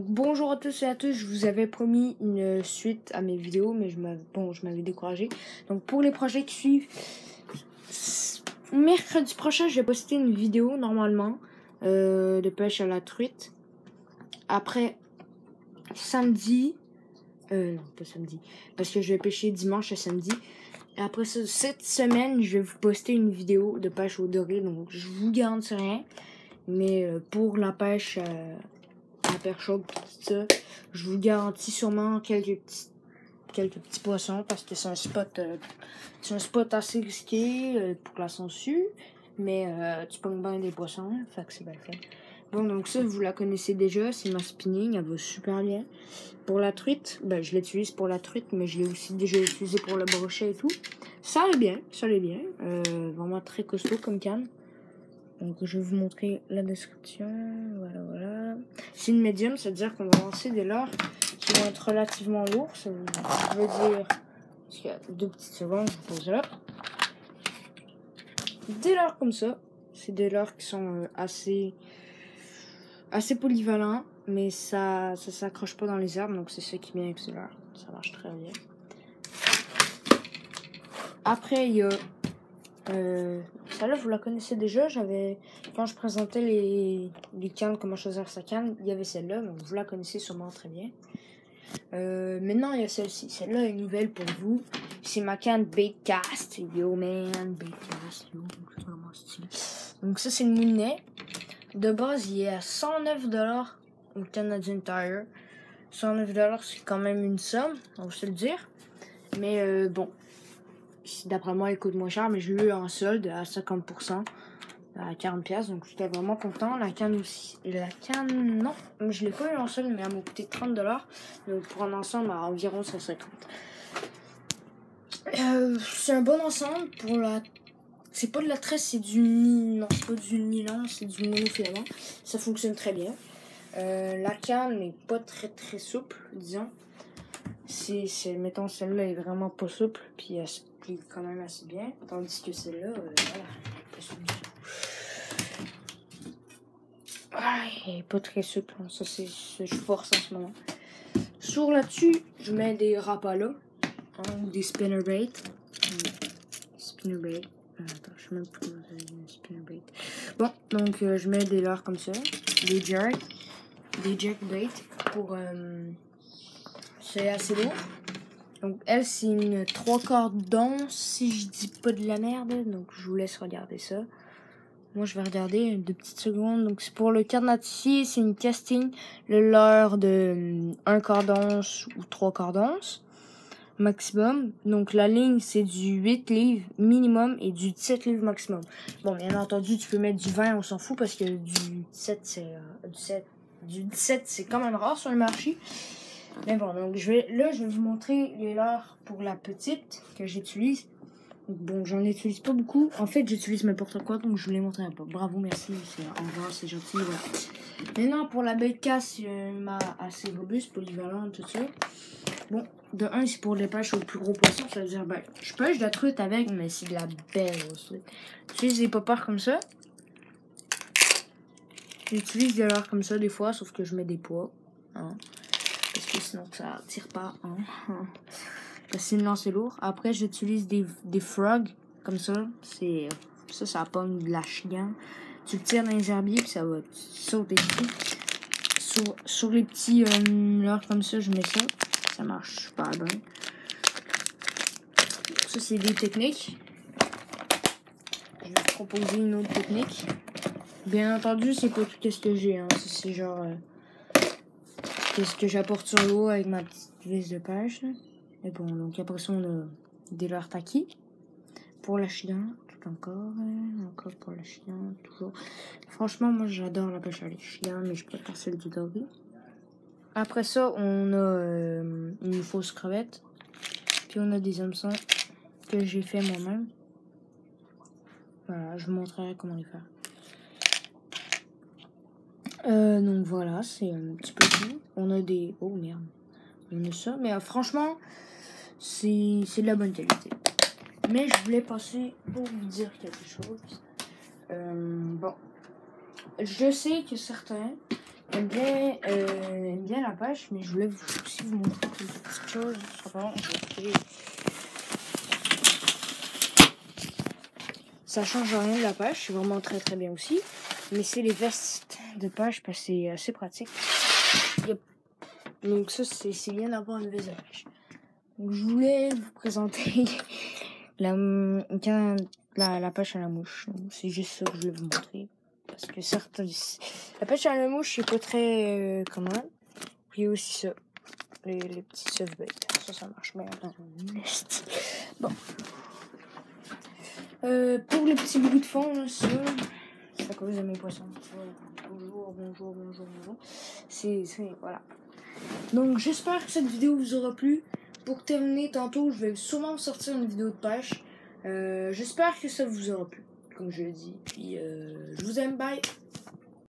Bonjour à tous et à tous, je vous avais promis une suite à mes vidéos, mais je m'avais découragé. Donc pour les projets qui suivent, mercredi prochain, je vais poster une vidéo normalement de pêche à la truite. Après samedi, non pas samedi, parce que je vais pêcher dimanche et samedi. Et après ça, cette semaine, je vais vous poster une vidéo de pêche au doré, donc je vous garantis rien. Mais pour la pêche à la perche chaude, tout ça, je vous garantis sûrement quelques petits poissons parce que c'est un spot assez risqué pour la sangsue, mais tu pognes bien des poissons, fait que c'est bien fait. Bon, donc ça, vous la connaissez déjà, c'est ma spinning, elle va super bien. Pour la truite, ben je l'utilise pour la truite, mais je l'ai aussi déjà utilisé pour le brochet et tout. Ça allait bien, vraiment très costaud comme canne. Donc je vais vous montrer la description, voilà. C'est une médium, c'est-à-dire qu'on va lancer des leurres qui vont être relativement lourds, ça veut dire, parce qu'il y a 2 petites secondes, je vous pose là. Des leurres comme ça, c'est des leurres qui sont assez polyvalents, mais ça s'accroche pas dans les arbres, donc c'est ça qui est bien avec ces leurres, ça marche très bien. Après il y a celle-là, vous la connaissez déjà. Quand je présentais les cannes, comment choisir sa canne, il y avait celle-là, donc vous la connaissez sûrement très bien. Maintenant, il y a celle-ci. Celle-là est nouvelle pour vous. C'est ma canne Baitcast. Yo man, Baitcast, yo, c'est vraiment stylé. Donc ça, c'est le moulinet. De base, il est à 109$ au Canadian Tire. 109$, c'est quand même une somme, on va se le dire. Mais bon. D'après moi, il coûte moins cher, mais je l'ai eu en solde à 50%, à 40$, donc j'étais vraiment content. La canne aussi. La canne, non, je l'ai pas eu en solde, mais elle m'a coûté 30$, donc pour un ensemble à environ 150$. C'est un bon ensemble pour la. C'est pas de la tresse, c'est du. Non, c'est pas du nylon, c'est du monofilament. Ça fonctionne très bien. La canne n'est pas très souple, disons. Mettons, celle-là est vraiment pas souple, puis elle se plie quand même assez bien, tandis que celle-là, voilà, pas souple du tout. Elle est pas très souple, hein. Ça c'est je force en ce moment. Sur là-dessus, je mets des rapalas, ou des spinnerbait. Spinnerbait. Attends, je sais même plus comment ça dit, spinnerbait. Bon, donc je mets des leurres comme ça, des jerkbait pour. C'est assez lourd. Donc elle, c'est une 3/4 d'once, si je dis pas de la merde. Donc je vous laisse regarder ça. Moi, je vais regarder 2 petites secondes. Donc c'est pour le carnatier, c'est une casting. Le leurre de 1/4 d'once ou 3/4 d'once maximum. Donc la ligne, c'est du 8 livres minimum et du 17 livres maximum. Bon, bien entendu, tu peux mettre du 20, on s'en fout, parce que du 17, c'est quand même rare sur le marché. Mais bon, donc je vais vous montrer les leurres pour la petite que j'utilise. Bon, j'en utilise pas beaucoup. En fait, j'utilise n'importe quoi, donc je vous les montrer un peu. Bravo, merci, au revoir, c'est gentil. Voilà. Maintenant, pour la Baitcast, c'est assez robuste, polyvalente, tout ça. Bon, de 1, c'est pour les pêches aux plus gros poissons. Ça veut dire, ben, je pêche de la truite avec, mais c'est de la belle aussi. J'utilise des poppers comme ça. J'utilise des leurres comme ça des fois, sauf que je mets des poids. Hein. Parce que sinon ça tire pas, hein. Parce que sinon c'est lourd. Après j'utilise des frogs comme ça. Ça pogne de la chienne. Tu le tires dans les herbiers puis ça va sauter dessus. Sur les petits leurres comme ça, je mets ça. Ça marche super bien. Ça c'est des techniques. Je vais te proposer une autre technique. Bien entendu, c'est pas tout ce que j'ai, hein. C'est genre ce que j'apporte sur l'eau avec ma petite vis de pêche. Et bon, donc après ça, on a des leurres taquis pour la chien, tout encore pour la chien, toujours. Franchement, moi j'adore la pêche à la chien, mais je préfère celle du doré. Après ça, on a une fausse crevette, puis on a des hameçons que j'ai fait moi-même. Voilà, je vous montrerai comment les faire. Donc voilà, c'est un petit peu tout. On a des... Oh merde. On a ça, mais franchement, c'est de la bonne qualité. Mais je voulais passer pour vous dire quelque chose. Bon. Je sais que certains aime bien la pêche, mais je voulais aussi vous montrer quelques petites choses. Apparemment, ça change rien de la pêche, c'est vraiment très très bien aussi. Mais c'est les vestes de pêche parce que c'est assez pratique. Yep. Donc ça, c'est bien d'avoir une veste de pêche. Donc, je voulais vous présenter la pêche à la mouche. C'est juste ça que je voulais vous montrer. Parce que certes, la pêche à la mouche, c'est pas très commun. Puis il y a aussi ça, les petits soft-bait. Ça marche bien dans le nest. Bon. Pour les petits bruits de fond, ça, c'est à cause de mes poissons. Bonjour. Voilà. Donc, j'espère que cette vidéo vous aura plu. Pour terminer, tantôt, je vais sûrement sortir une vidéo de pêche. J'espère que ça vous aura plu, comme je l'ai dit. Puis, je vous aime, bye!